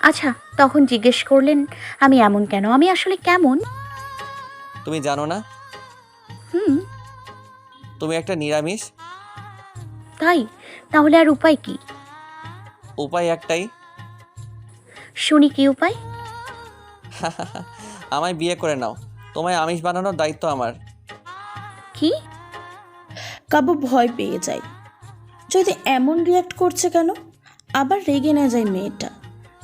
আচ্ছা, তখন জিজ্ঞেস করলেন আমি এমন কেন, আমি আসলে কেমন? তুমি জানো না? হুম। তুমি একটা নিরামিষ। তাই? তাহলে আর উপায় কি? উপায় একটাই। শুনি কি উপায়? আমায় বিয়ে করে নাও, তোমায় আমিষ বানানোর দায়িত্ব আমার। কি? কাব্য ভয় পেয়ে যায়। যদি এমন রিয়াক্ট করছে কেন? আবার রেগে না যায় মেয়েটা।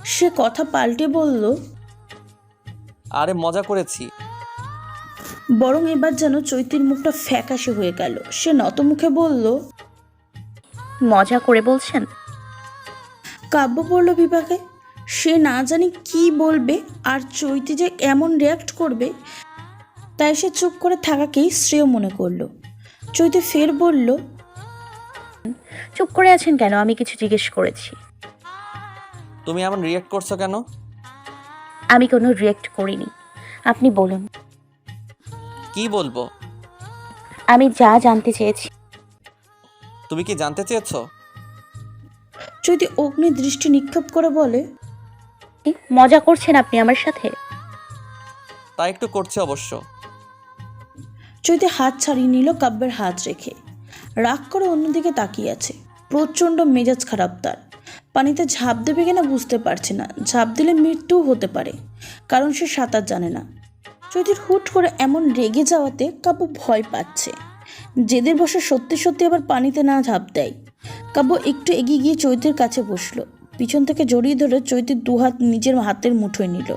সে কথা পাল্টে বলল, আরে মজা করেছি। বরং এবার যেন চৈতির মুখটা ফ্যাকাশে হয়ে গেল। সে নতমুখে বলল, মজা করে বলছেন? কাব্য পড়ল বিপাকে। সে না জানি কি বলবে, আর চৈতি যে এমন রিয়াক্ট করবে তাই সে চুপ করে থাকাকেই শ্রেয় মনে করলো। চৈতি ফের বলল, চুপ করে আছেন কেন? আমি কিছু জিজ্ঞেস করেছি। তুমি এমন রিয়েক্ট করছো কেন? আমি কোনো রিয়েক্ট করিনি। আপনি বলুন। কি বলবো? আমি যা জানতে চেয়েছি। তুমি কি জানতে চেয়েছো? চৈতি অগ্নি দৃষ্টি নিক্ষেপ করে বলে, মজা করছেন আপনি আমার সাথে? তা একটু করছে অবশ্য। চৈতি হাত ছাড়িয়ে নিল কাব্যের হাত রেখে। রাগ করে অন্যদিকে তাকিয়ে আছে। প্রচণ্ড মেজাজ খারাপ তার। পানিতে ঝাঁপ দেবে কিনা বুঝতে পারছে না। ঝাঁপ দিলে মৃত্যুও হতে পারে, কারণ সে সাঁতার জানে না। চৈতির হুট করে এমন রেগে যাওয়াতে কাব্য ভয় পাচ্ছে। জেদের বসে সত্যি সত্যি আবার পানিতে না ঝাঁপ দেয়। কাব্য একটু এগিয়ে গিয়ে চৈতির কাছে বসলো। পিছন থেকে জড়িয়ে ধরে চৈতির দুহাত নিজের হাতের মুঠোয় নিল।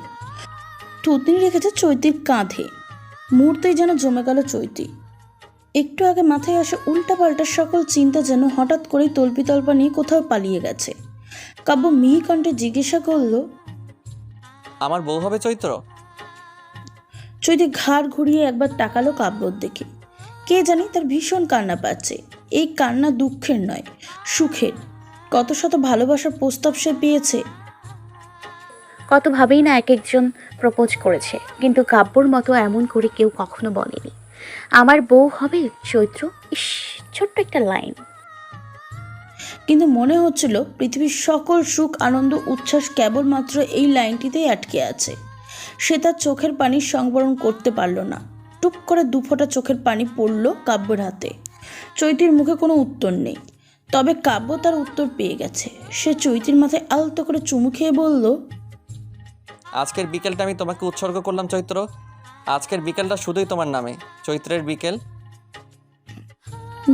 থুতনি রেখেছে চৈতির কাঁধে। মুহূর্তেই যেন জমে গেল চৈতি। একটু আগে মাথায় আসে উল্টাপাল্টা সকল চিন্তা যেন হঠাৎ করেই তল্পিতল্পা নিয়ে কোথাও পালিয়ে গেছে। কাব্য মিহি কণ্ঠে জিজ্ঞাসা করল, আমার বউ হবে চৈত্র? চৈতি ঘাড় ঘুরিয়ে একবার তাকালো কাব্যর দিকে। কে জানি তার ভীষণ কান্না পাচ্ছে। এই কান্না দুঃখের নয়, সুখের। কত শত ভালোবাসার প্রস্তাব সে পেয়েছে। কতভাবেই না এক একজন প্রপোজ করেছে, কিন্তু কাব্যর মতো এমন করে কেউ কখনো বলেনি আমার বউ হবে চৈত্র। ইস, ছোট্ট একটা লাইন। কিন্তু মনে হচ্ছিল পৃথিবীর সকল সুখ আনন্দ উচ্ছ্বাস কেবলমাত্র এই লাইনটিতেই আটকে আছে। সে তার চোখের পানি সংবরণ করতে পারল না। টুপ করে দুফোঁটা চোখের পানি পড়ল কাব্যের হাতে। চৈতির মুখে কোনো উত্তর নেই, তবে কাব্য তার উত্তর পেয়ে গেছে। সে চৈতির মাথায় আলতো করে চুমু খেয়ে বলল, আজকের বিকেলটা আমি তোমাকে উৎসর্গ করলাম চৈত্র। আজকের বিকেলটা শুধুই তোমার নামে, চৈত্রের বিকেল।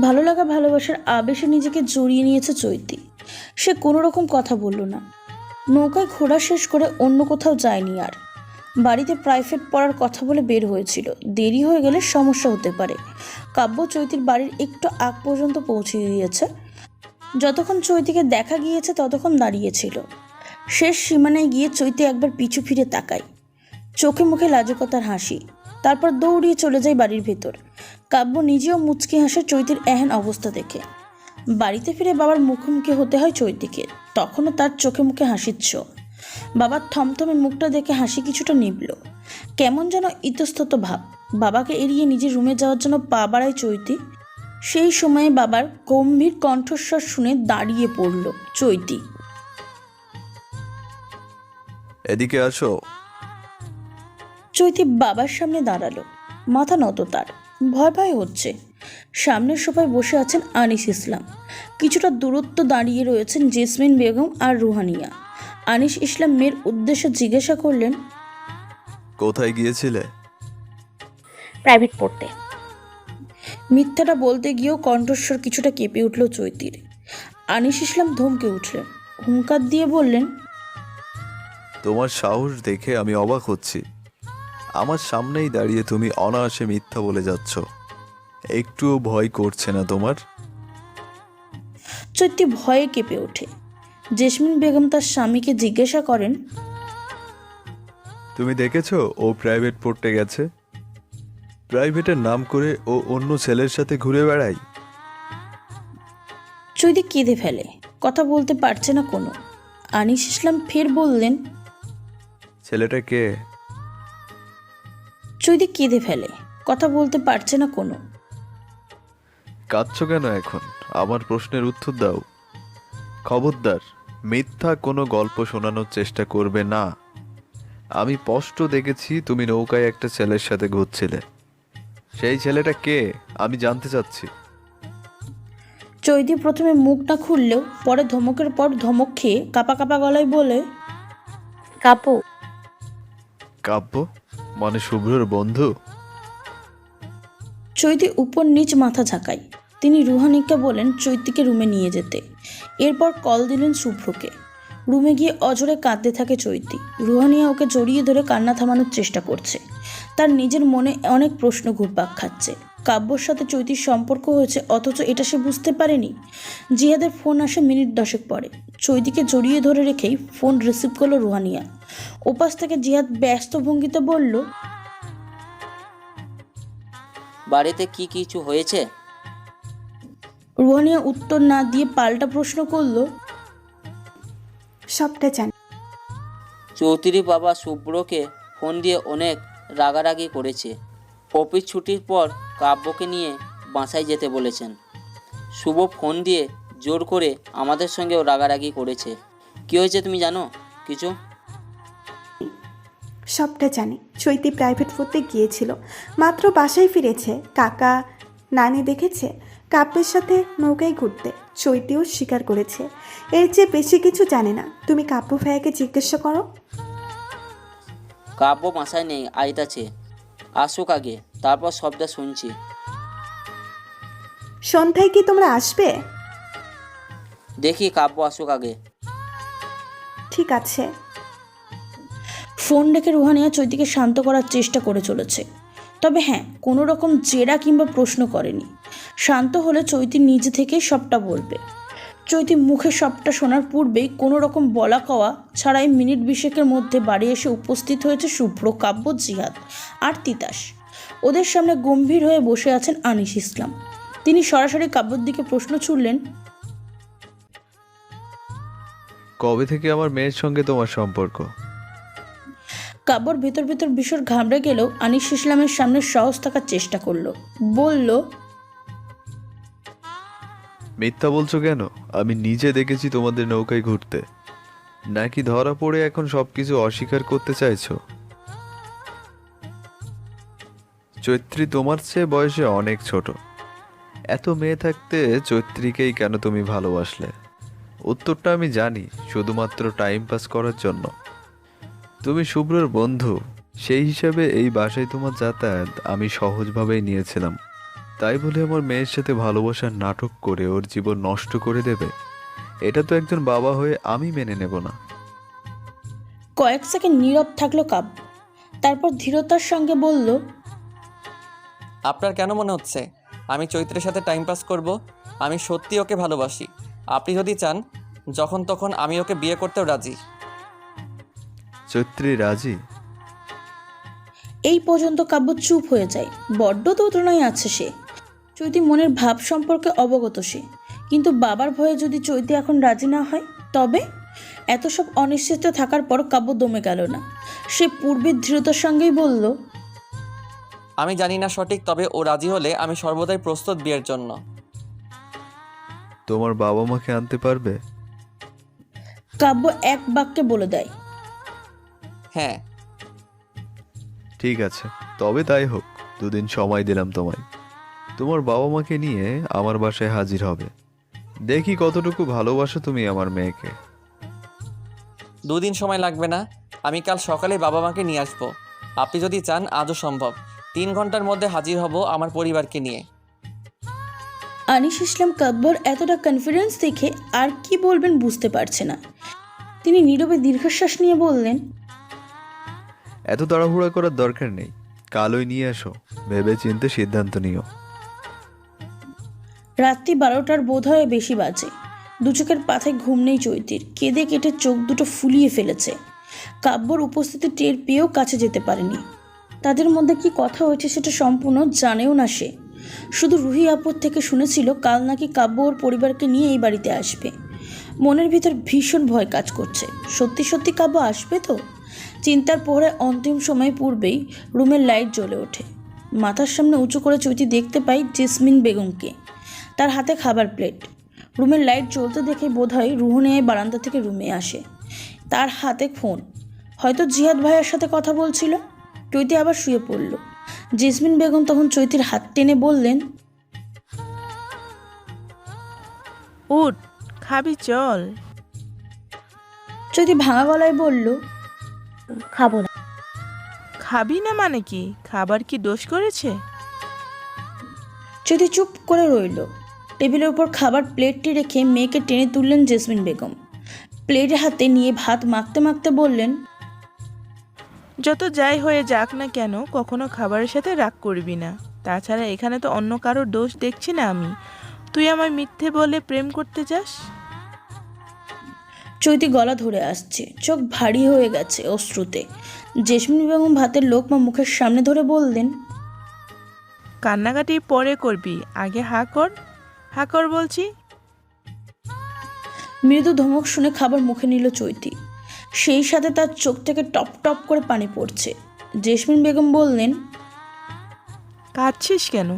ভালো লাগা ভালোবাসার আবেশে নিজেকে জড়িয়ে নিয়েছে চৈতি। সে কোনো রকম কথা বলল না। নৌকায় ঘোরা শেষ করে অন্য কোথাও যায়নি আর। বাড়িতে প্রাইভেট পড়ার কথা বলে বের হয়েছিল। দেরি হয়ে গেলে সমস্যা হতে পারে। কাব্য চৈতির বাড়ির একটু আগ পর্যন্ত পৌঁছে দিয়েছে। যতক্ষণ চৈতিকে দেখা গিয়েছে ততক্ষণ দাঁড়িয়েছিল। শেষ সীমানায় গিয়ে চৈতি একবার পিছু ফিরে তাকায়। চোখে মুখে লাজুকতার হাসি। তারপর দৌড়িয়ে চলে যায় বাড়ির ভেতর। কাব্য নিজেও মুচকি হাসে চৈতির এহেন অবস্থা দেখে। বাড়িতে ফিরে বাবার মুখোমুখি হতে হয় চৈতিকে। তখনও তার চোখে মুখে হাসির ছোঁয়া। বাবার থমথমে মুখটা দেখে হাসি কিছুটা নিভল। কেমন যেন ইতস্তত ভাব। বাবাকে এড়িয়ে নিজের রুমে যাওয়ার জন্য পা বাড়ায় চৈতি। সেই সময়ে বাবার গম্ভীর কণ্ঠস্বর শুনে দাঁড়িয়ে পড়ল চৈতি। এদিকে আসো। চৈতি বাবার সামনে দাঁড়ালো। মাথা নত তার। ভয় ভয় হচ্ছে। সামনের সোফায় বসে আছেন আনিস ইসলাম। কিছুটা দূরত্ব দাঁড়িয়ে রয়েছেন জেসমিন বেগম আর রুহানিয়া। আনিস ইসলাম মেয়ের উদ্দেশ্যে জিজ্ঞাসা করলেন, কোথায় গিয়েছিলে? প্রাইভেট পড়তে। মিথ্যাটা বলতে গিয়েও কণ্ঠস্বর কিছুটা কেঁপে উঠল চৈতির। আনিস ইসলাম ধমকে উঠলেন। হুঙ্কার দিয়ে বললেন, তোমার সাহস দেখে আমি অবাক হচ্ছি। আমার সামনেই দাঁড়িয়ে তুমি অনায়াসে মিথ্যা বলে যাচ্ছ। একটুও ভয় করছে না তোমার? চৈতি ভয়ে কেঁপে ওঠে। জেসমিন বেগম তার স্বামীকে জিজ্ঞাসা করেন, তুমি দেখেছো ও প্রাইভেট পড়তে গেছে? প্রাইভেটের নাম করে ও অন্য ছেলের সাথে ঘুরে বেড়ায়। চৈতি কেঁদে ফেলে। কথা বলতে পারছে না কোনো। আনিস ইসলাম ফের বললেন, ছেলেটা কে? চৈতি কেঁদে ফেলে। কথা বলতে পারছে না কোনো। কাঁদছো কেন এখন? আমার প্রশ্নের উত্তর দাও। খবরদার, মিথ্যা কোনো গল্প শোনানোর চেষ্টা করবে না। আমি স্পষ্ট দেখেছি তুমি নৌকায় একটা ছেলের সাথে ঘুরছিলে। সেই ছেলেটা কে আমি জানতে চাচ্ছি। চৈতি প্রথমে মুখ না খুললেও পরে ধমকের পর ধমক খেয়ে কাপা কাপা গলায় বলে, কাব্য। কাব্য মানে শুভ্রর বন্ধু? চৈতি উপর নিচ মাথা ঝাঁকায়। তিনি রুহানিকে বলেন চৈতিকে রুমে নিয়ে যেতে। এরপর কল দিলেন শুভ্রকে। রুমে গিয়ে অঝরে কাঁদতে থাকে চৈতি। রুহানিয়া ওকে জড়িয়ে ধরে কান্না থামানোর চেষ্টা করছে। তার নিজের মনে অনেক প্রশ্ন ঘুরপাক খাচ্ছে। কাব্যর সাথে চৈতির সম্পর্ক হয়েছে, অথচ এটা সে বুঝতে পারেনি। জিহাদের ফোন আসে মিনিট 10 পরে। চৈতিকে জড়িয়ে ধরে রেখেই ফোন রিসিভ করলো রুহানিয়া। ওপাশ থেকে জিহাদ ব্যস্ত ভঙ্গিতে বলল, বাড়িতে কি কিছু হয়েছে? রুহানিয়া উত্তর না দিয়ে পাল্টা প্রশ্ন করলো, সবটা জানি। চৌধুরী বাবা শুভ্রকে ফোন দিয়ে অনেক রাগারাগি করেছে। অফিস ছুটির পর কাব্যকে নিয়ে বাসায় যেতে বলেছেন। শুভ ফোন দিয়ে জোর করে আমাদের সঙ্গেও রাগারাগি করেছে। কী হয়েছে তুমি জানো কিছু? সবটা জানি। চৈতি প্রাইভেট পড়তে গিয়েছিল, মাত্র বাসায় ফিরেছে। কাকা নানি দেখেছে কাব্যের সাথে নৌকায় ঘুরতে। চৈতিও স্বীকার করেছে। এর চেয়ে বেশি কিছু জানে না। তুমি কাব্য ভাইয়াকে জিজ্ঞাসা করো। কাব্য বাসায় নেই, আইতাছে। আসুক আগে, তারপর সবটা শুনছি। সন্ধ্যায় কি তোমরা আসবে? দেখি কাব্য আসুক আগে। ঠিক আছে। ফোন রেখে রুহানিয়া চৈতিকে শান্ত করার চেষ্টা করে চলেছে। তবে হ্যাঁ, কোনো রকম জেরা কিংবা প্রশ্ন করেনি। শান্ত হলে চৈতি নিজে থেকেই সবটা বলবে। চৈতি মুখে সবটা শোনার পূর্বেই কোনো রকম বলা কওয়া ছাড়াই মিনিট 20 মধ্যে বাড়ি এসে উপস্থিত হয়েছে শুভ্র, কাব্য, জিহাদ আর তিতাস। ওদের সামনে গম্ভীর হয়ে বসে আছেন আনিস ইসলাম। তিনি সরাসরি কাব্যর দিকে প্রশ্ন ছুড়লেন, কবে থেকে আমার মেয়ের সঙ্গে তোমার সম্পর্ক? কাব্যর ভেতর ভেতর ভীষণ ঘাবড়ে গেলেও আনিস ইসলামের সামনে সহজ থাকার চেষ্টা করলো। বলল, মিথ্যা বলছো কেন? আমি নিজে দেখেছি তোমাদের নৌকায় ঘুরতে। নাকি ধরা পড়ে এখন সবকিছু অস্বীকার করতে চাইছো? চৈত্রী তোমার চেয়ে বয়সে অনেক ছোট। এত মেয়ে থাকতে চৈত্রীকেই কেন তুমি ভালোবাসলে? উত্তরটা আমি জানি, শুধুমাত্র টাইম পাস করার জন্য। তুমি শুভ্রর বন্ধু, সেই হিসাবে এই বাসায় তোমার যাতায়াত আমি সহজভাবেই নিয়েছিলাম। তাই বলে আমার মেয়ের সাথে ভালোবাসার নাটক করে ওর জীবন নষ্ট করে দেবে, এটা তো একজন বাবা হয়ে আমি মেনে নেব না। কয়েক সেকেন্ড নীরব থাকলো কাব্য। তারপর ধীরতার সঙ্গে বলল, আপনার কেন মনে হচ্ছে আমি চৈত্রের সাথে টাইম পাস করব? আমি সত্যি ওকে ভালোবাসি। আপনি যদি চান যখন তখন আমি ওকে বিয়ে করতেও রাজি। চৈত্রী রাজি? এই পর্যন্ত কাব্য চুপ হয়ে যায়। বড্ড দোতনায় আছে সে। চৈতি মনের ভাব সম্পর্কে অবগত সে, কিন্তু বাবার ভয়ে যদি চৈতি এখন রাজি না হয় তবে? এত সব অনিশ্চিত থাকার পর কাব্য দমে গেল না। সে পূর্বের দৃঢ়তার সঙ্গেই বলল, আমি জানি না সঠিক, তবে ও রাজি হলে আমি সর্বদাই প্রস্তুত বিয়ের জন্য। তোমার বাবা মাকে আনতে পারবে? কাব্য এক বাক্যে বলে দেয়, হ্যাঁ। ঠিক আছে, তবে তাই হোক। 2 দিন সময় দিলাম তোমায়। তোমার বাবা মাকে নিয়ে আমার বাসায় হাজির হবে। দেখি কতটুকু ভালোবাসো তুমি আমার মেয়েকে। 2 দিন সময় লাগবে না, আমি কাল সকালে বাবা মাকে নিয়ে আসবো। আপনি যদি চান আজও সম্ভব। 3 ঘন্টার মধ্যে হাজির হব আমার পরিবারকে নিয়ে। আনিস ইসলাম কাব্যর এতটা কনফিডেন্স দেখে আর কি বলবেন বুঝতে পারছে না। তিনি নীরবে দীর্ঘশ্বাস নিয়ে বললেন, এত তাড়াহুড়া করার দরকার নেই। কালই নিয়ে আসো, ভেবে চিন্তে সিদ্ধান্ত নিও। রাত্রি 12টার বোধ হয় বেশি বাজে। দু চোখের পাথায় ঘুম নেই চৈতির। কেঁদে কেটে চোখ দুটো ফুলিয়ে ফেলেছে। কাব্যর উপস্থিতি টের পেয়েও কাছে যেতে পারেনি। তাদের মধ্যে কি কথা হয়েছে সেটা সম্পূর্ণ জানেও না সে। শুধু রুহি আপুর থেকে শুনেছিল কাল নাকি কাব্য ওর পরিবারকে নিয়ে এই বাড়িতে আসবে। মনের ভিতর ভীষণ ভয় কাজ করছে। সত্যি সত্যি কাব্য আসবে তো? চিন্তার পরে অন্তিম সময় পূর্বেই রুমের লাইট জ্বলে ওঠে। মাথার সামনে উঁচু করে চৈতি দেখতে পাই জেসমিন বেগমকে। তার হাতে খাবার প্লেট। রুমের লাইট জ্বলতে দেখে বোধহয় রুহনিয়া বারান্দা থেকে রুমে আসে। তার হাতে ফোন, হয়তো জিহাদ ভাইয়ের সাথে কথা বলছিল। চৈতি আবার শুয়ে পড়ল। জেসমিন বেগম তখন চৈতির হাত টেনে বললেন, উঠ, খাবি চল। চৈতি ভাঙা গলায় বলল, খাবো না। খাবি না মানে কি? খাবার কি দোষ করেছে? চৈতি চুপ করে রইল। টেবিলের উপর খাবার প্লেটটি রেখে মেয়েকে টেনে তুললেন জেসমিন বেগম। প্লেট হাতে নিয়ে ভাত মাখতে মাখতে বললেন, যত যাই হয়ে যাক না কেন, কখনো খাবারের সাথে রাগ করবি না। তাছাড়া এখানে তো অন্য কারোর দোষ দেখছি না আমি। তুই আমায় মিথ্যে বলে প্রেম করতে যাস? চৈতি গলা ধরে আসছে, চোখ ভারী হয়ে গেছে অশ্রুতে। জেসমিন বেগম ভাতের লোকমা মুখের সামনে ধরে বললেন, কান্নাকাটি পরে করবি, আগে হা কর বলছি। মৃদু ধমক শুনে খাবার মুখে নিল চৈতি। সেই সাথে তার চোখ থেকে টপ টপ করে পানি পড়ছে। জেসমিন বেগম বললেন, কাঁদছিস কেন?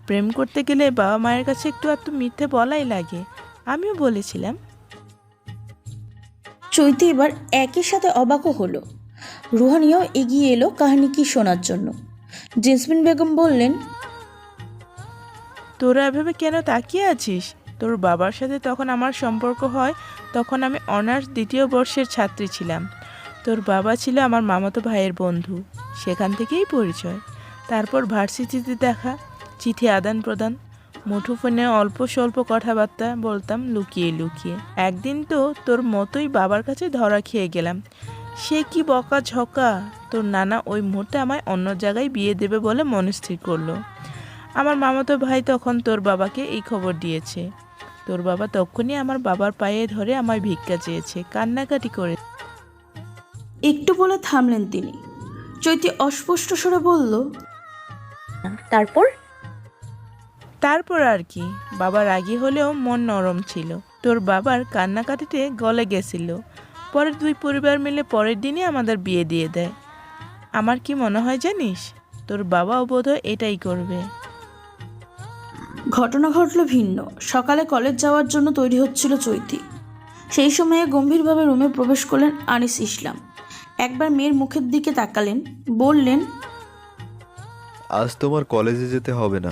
প্রেম করতে গেলে বাবা মায়ের কাছে একটু একটু মিথ্যে বলাই লাগে। আমিও বলেছিলাম। চৈতি এবার একই সাথে অবাকও হলো। রুহানিয়াও এগিয়ে এলো কাহিনী কি শোনার জন্য। জেসমিন বেগম বললেন, তোরা এভাবে কেন তাকিয়ে আছিস? তোর বাবার সাথে তখন আমার সম্পর্ক হয়, তখন আমি অনার্স 2য় বর্ষের ছাত্রী ছিলাম। তোর বাবা ছিল আমার মামাতো ভাইয়ের বন্ধু, সেখান থেকেই পরিচয়। তারপর ভার্সিটিতে দেখা, চিঠি আদান প্রদান, মুঠোফোনে অল্প স্বল্প কথাবার্তা বলতাম লুকিয়ে লুকিয়ে। একদিন তো তোর মতোই বাবার কাছে ধরা খেয়ে গেলাম। সে কি বকা ঝকা! তোর নানা ওই মুহূর্তে আমায় অন্য জায়গায় বিয়ে দেবে বলে মনস্থির করলো। আমার মামাতো ভাই তখন তোর বাবাকে এই খবর দিয়েছে। তোর বাবা তখনই আমার বাবার পায়ে ধরে আমায় ভিক্ষা চেয়েছে, কান্নাকাটি করে। একটু বলে থামলেন তিনি। চৈতি অস্পষ্ট স্বরে বলল, তারপর আর কি, বাবা রাগী হলেও মন নরম ছিল। তোর বাবার কান্নাকাটিতে গলে গেছিল। পরে 2 পরিবার মিলে পরের দিনই আমাদের বিয়ে দিয়ে দেয়। আমার কি মনে হয় জানিস, তোর বাবাও বোধহয় এটাই করবে। ঘটনা ঘটল ভিন্ন। সকালে কলেজ যাওয়ার জন্য তৈরি হচ্ছিল চৈতি। সেই সময়ে গম্ভীরভাবে রুমে প্রবেশ করলেন আনিস ইসলাম। একবার মেয়ের মুখের দিকে তাকালেন, বললেন, আজ তোমার কলেজে যেতে হবে না।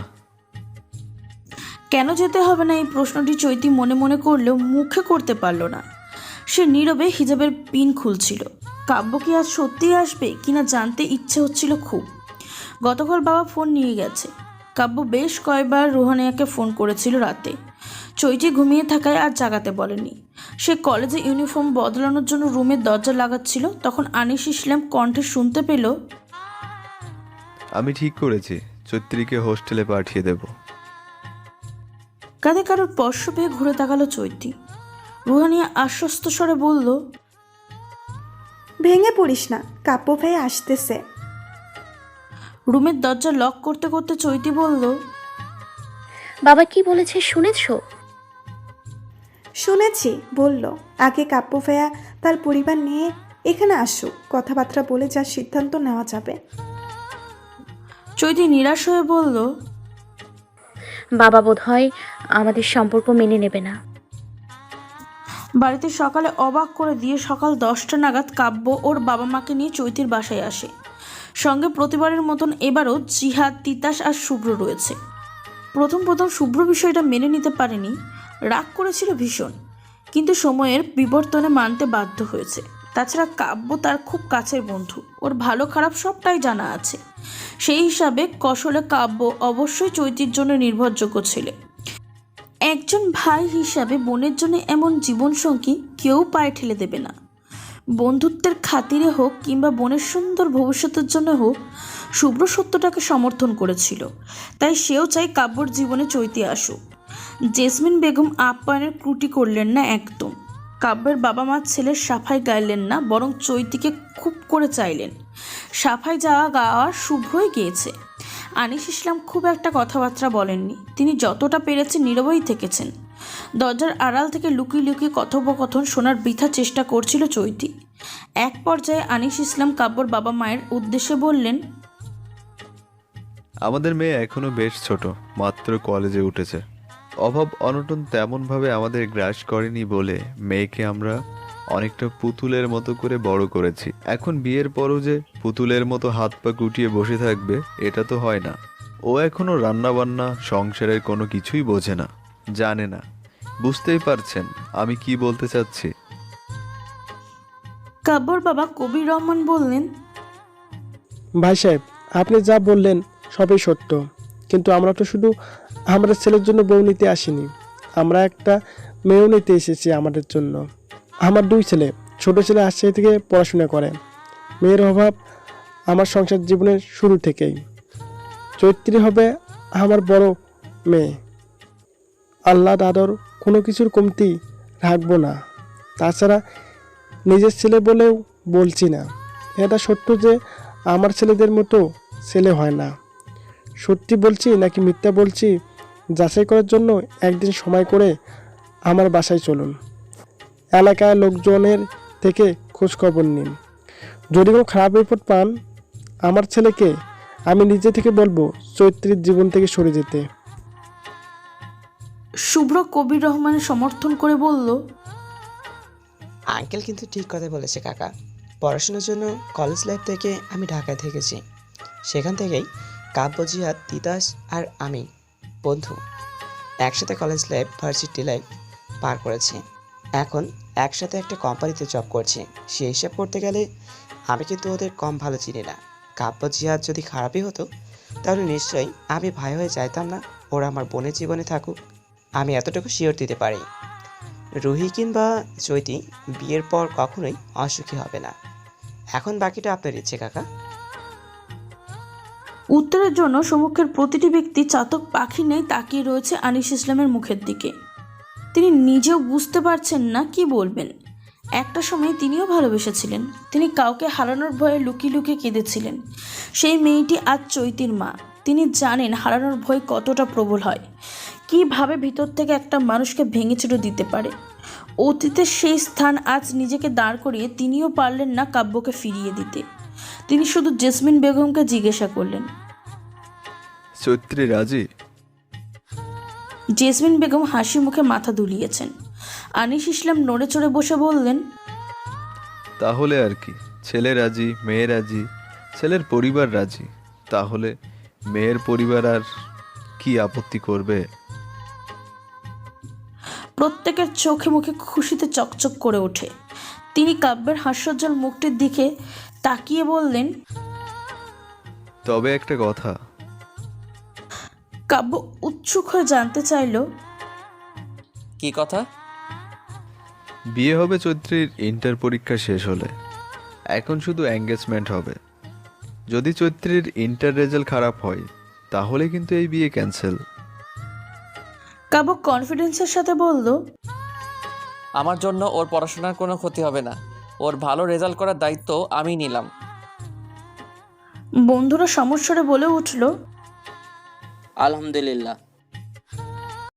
কেন যেতে হবে না এই প্রশ্নটি চৈতি মনে মনে করলেও মুখে করতে পারল না। সে নীরবে হিজাবের পিন খুলছিল। কাব্য কি আজ সত্যিই আসবে কিনা জানতে ইচ্ছে হচ্ছিল খুব। গতকাল বাবা ফোন নিয়ে গেছে। কাব্য বেশ কয়েকবার রুহানিয়াকে ফোন করেছিল রাতে। চৈতি ঘুমিয়ে থাকায় আর জাগাতে বলেনি। সে কলেজে ইউনিফর্ম বদলানোর জন্য রুমের দরজা লাগাচ্ছিল, তখন আনিস ইসলাম কণ্ঠে শুনতে পেল, আমি ঠিক করেছি, চৈত্রীকে হোস্টেলে পাঠিয়ে দেব। কাঁধে কারোর স্পর্শ পেয়ে ঘুরে তাকালো চৈতি। রুহানিয়া আশ্বস্ত স্বরে বলল, ভেঙে পড়িস না, কাব্য ভাই আসতেছে। রুমের দরজা লক করতে করতে চৈতি বলল, বাবা কি বলেছে শুনেছো? শুনেছি, বলল আগে কাব্য ভাইয়া তার পরিবার নিয়ে এখানে আসুক, কথাবার্তা বলে যা সিদ্ধান্ত নেওয়া যাবে। চৈতি নিরাশ হয়ে বলল, বাবা বোধহয় আমাদের সম্পর্ক মেনে নেবে না। বাড়িতে সকালে অবাক করে দিয়ে সকাল 10টা নাগাদ কাব্য ওর বাবা মাকে নিয়ে চৈতির বাসায় আসে। সঙ্গে প্রতিবারের মতন এবারও জিহাদ, তিতাস আর শুভ্র রয়েছে। প্রথম শুভ্র বিষয়টা মেনে নিতে পারেনি, রাগ করেছিল ভীষণ, কিন্তু সময়ের বিবর্তনে মানতে বাধ্য হয়েছে। তাছাড়া কাব্য তার খুব কাছের বন্ধু, ওর ভালো খারাপ সবটাই জানা আছে। সেই হিসাবে কৌশলে কাব্য অবশ্যই চৈতির জন্য নির্ভরযোগ্য ছিল। একজন ভাই হিসাবে বোনের জন্য এমন জীবনসঙ্গী কেউ পায়ে ঠেলে দেবে না। বন্ধুত্বের খাতিরে হোক কিংবা বোনের সুন্দর ভবিষ্যতের জন্য হোক, শুভ্র সত্যটাকে সমর্থন করেছিল। তাই সেও চাই কাব্যর জীবনে চৈতি আসুক। জেসমিন বেগম আপ্যায়নের ত্রুটি করলেন না একদম। কাব্যের বাবা মা ছেলের সাফাই গাইলেন না, বরং চৈতিকে খুব করে চাইলেন। সাফাই গাওয়ার শুভ্রই গিয়েছে। আনিস ইসলাম খুব একটা কথাবার্তা বলেননি, তিনি যতটা পেরেছেন নীরবেই থেকেছেন। দরজার আড়াল থেকে লুকিয়ে লুকিয়ে কথোপকথন শোনার বৃথা চেষ্টা করছিল চৈতি। এক পর্যায়ে আনিস ইসলাম কাব্যর বাবা মায়ের উদ্দেশ্যে বললেন, আমাদের মেয়ে এখনো বেশ ছোট, মাত্র কলেজে উঠেছে। অভাব অনটন তেমনভাবে আমাদের গ্রাস করেনি বলে মেয়েকে আমরা অনেকটা পুতুলের মতো করে বড় করেছি। এখন বিয়ের পরও যে পুতুলের মতো হাত পা গুটিয়ে বসে থাকবে এটা তো হয় না। ও এখনো রান্নাবান্না সংসারের কোনো কিছুই বোঝে না, জানে না। বুঝতেই পারছেন আমি কি বলতে চাচ্ছি। কাব্যর বাবা কবির রহমান বললেন, ভাই সাহেব, আপনি যা বললেন সবই সত্য, কিন্তু আমরা তো শুধু আমাদের ছেলের জন্য বউ নিতে আসিনি, আমরা একটা মেয়েও নিতে এসেছি আমাদের জন্য। আমার 2 ছেলে, ছোট ছেলে রাজশাহী থেকে পড়াশোনা করে। মেয়ের অভাব আমার সংসার জীবনের শুরু থেকেই। চৈত্রী হবে আমার বড় মেয়ে। আল্লাহর আদর কোনো কিছুর কমতি রাখবো না। তাছাড়া নিজের ছেলে বলেও বলছি না, এটা সত্য যে আমার ছেলেদের মতো ছেলে হয় না। সত্যি বলছি নাকি মিথ্যা বলছি যাচাই করার জন্য একদিন সময় করে আমার বাসায় চলুন। এলাকার লোকজনের থেকে খোঁজখবর নিন। যদি কোনো খারাপ রিপোর্ট পান আমার ছেলেকে, আমি নিজে থেকে বলবো চৈত্রীর জীবন থেকে সরে যেতে। শুভ্র কবির রহমানের সমর্থন করে বলল, আঙ্কেল কিন্তু ঠিক কথা বলেছে কাকা। পড়াশোনার জন্য কলেজ লাইফ থেকে আমি ঢাকায় থেকেছি। সেখান থেকেই কাব্য, জিহাদ, তিতাস আর আমি বন্ধু একসাথে কলেজ লাইফ, ভার্সিটি লাইফ পার করেছি। এখন একসাথে একটা কোম্পানিতে জব করছি। সেই হিসাব করতে গেলে আমি কিন্তু ওদের কম ভালো চিনি না। কাব্য, জিহাদ যদি খারাপই হতো তাহলে নিশ্চয়ই আমি ভাই হয়ে চাইতাম না ওরা আমার বোনের জীবনে থাকুক। আমি এতটুকু শিওর দিতে পারি, রুহি কিংবা চৈতি বিয়ের পর কখনোই অসুখী হবে না। এখন বাকিটা আপনার ইচ্ছে কাকা। উত্তরের জন্য সম্মুখের প্রতিটি ব্যক্তি চাতক পাখি নেই তাকিয়ে রয়েছে আনিস ইসলামের মুখের দিকে। তিনি নিজেও বুঝতে পারছেন না কি বলবেন। একটা সময় তিনিও ভালোবেসেছিলেন। তিনি কাউকে হারানোর ভয়ে লুকিয়ে লুকিয়ে কেঁদেছিলেন। সেই মেয়েটি আজ চৈতির মা। তিনি জানেন হারানোর ভয় কতটা প্রবল হয়, কিভাবে ভিতর থেকে একটা মানুষকে ভেঙে চুরে দিতে পারে। অতীতের সেই স্থান আজ নিজেকে দাঁড় করিয়ে তিনিও পারলেন না কাব্যকে ফিরিয়ে দিতে। তিনি শুধু জেসমিন বেগমকে জিজ্ঞাসা করলেন, চৈত্রী রাজি? জেসমিন বেগম হাসি মুখে মাথা দুলিয়েছেন। আনিস ইসলাম নড়ে চড়ে বসে বললেন, তাহলে আর কি, ছেলে রাজি, মেয়ে রাজি, ছেলের পরিবার রাজি, তাহলে মেয়ের পরিবার আর কি আপত্তি করবে? প্রত্যেকের চোখে মুখে খুশিতে চকচক করে ওঠে। তিনি কাব্যের হাস্যোজ্জ্বল মুখটির দিকে তাকিয়ে বললেন, তবে একটা কথা। কাব্য উৎসুক হয়ে জানতে চাইল, কি কথা? বিয়ে হবে চৈত্রীর ইন্টার পরীক্ষা শেষ হলে। এখন শুধু এঙ্গেজমেন্ট হবে। যদি চৈত্রীর ইন্টার রেজাল্ট খারাপ হয় তাহলে কিন্তু এই বিয়ে ক্যান্সেল। কাব্য কনফিডেন্সের সাথে বলল, আমার জন্য ওর পড়াশোনার কোনো ক্ষতি হবে না। ওর ভালো রেজাল্ট করার দায়িত্ব আমি নিলাম। বন্ধুরা সমস্যারে বলে উঠল, আলহামদুলিল্লাহ।